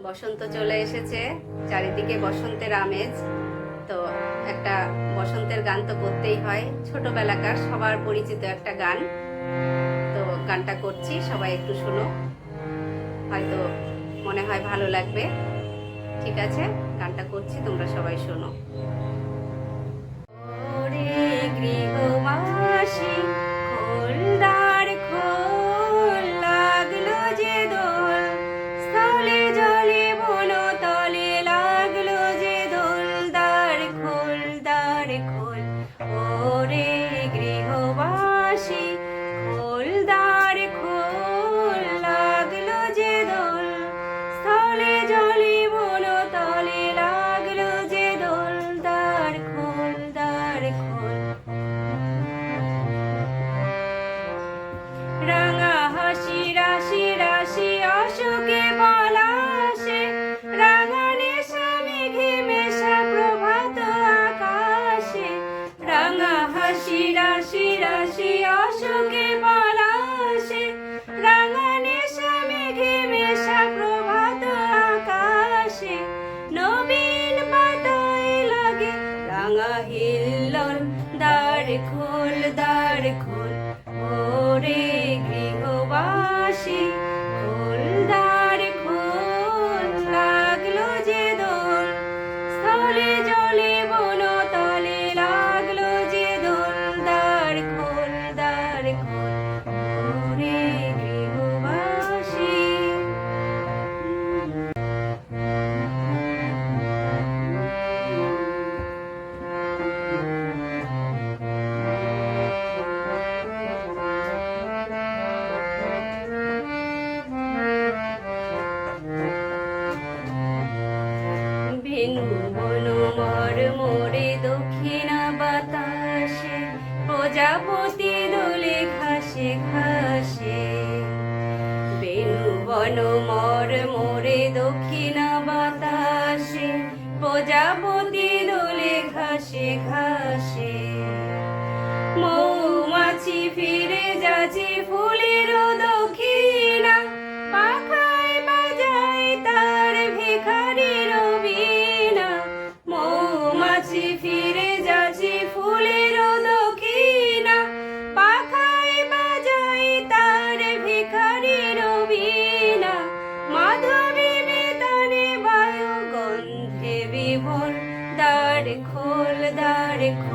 বসন্ত চলে এসেছে, চারিদিকে বসন্তের আমেজ। তো একটা বসন্তের গান তো করতেই হয়, ছোটবেলাকার সবার পরিচিত একটা গান। তো গানটা করছি, সবাই একটু শোনো, হয়তো মনে হয় ভালো লাগবে। ঠিক আছে, গানটা করছি, তোমরা সবাই শোনো। ওরে গৃহবাসী খোল দ্বার খোল, লাগলো যে দোল, স্থলে জলে বনতলে লাগলো যে দোল। দ্বার খোল দ্বার খোল, ওরে গৃহবাসী খোল দ্বার খোল, লাগলো যে দোল, স্থলে জলে বনতলে লাগলো যে দোল। দ্বার খোল দ্বার খোল। রাঙা হাসি রাশি রাশি অশোকে পলাশে, রাঙা নেশা মেঘে মেশা প্রভাত আকাশে। রাঙা হাসি রাশি রাশি অশোকে পলাশে, রাঙা নেশা মেঘে মেশা প্রভাত আকাশে। নবীন পাতায় লাগে রাঙা হিল্লোল, দ্বার খোল দ্বার খোল, ওরে গৃহবাসী খোল দ্বার খোল, লাগলো যে দোল, স্থলে জলে বনতলে লাগলো যে দোল। দ্বার খোল দ্বার খোল, ওরে গৃহবাসী। ভেনু বন মর মোরে দক্ষিণা বাতাসে, প্রজাপতি দোলে ঘাসে ঘাসে। বেনু বন মর মোরে দক্ষিণা বাতাসে, প্রজাপতি দোলে ঘাসে ঘাসে। মৌমাছি ফিরে যাচ্ছে ফুলের দক্ষিণা, পাখায় বাজায় তার ভিখারির বীণা। মৌমাছি ফিরে যাচ্ছে ফুলের দক্ষিণা, পাখায় বাজায় তার ভিখারির বীণা। মাধবী বেতারে বায়ু গন্ধে বিভোর, দ্বার খোল দ্বার খোল,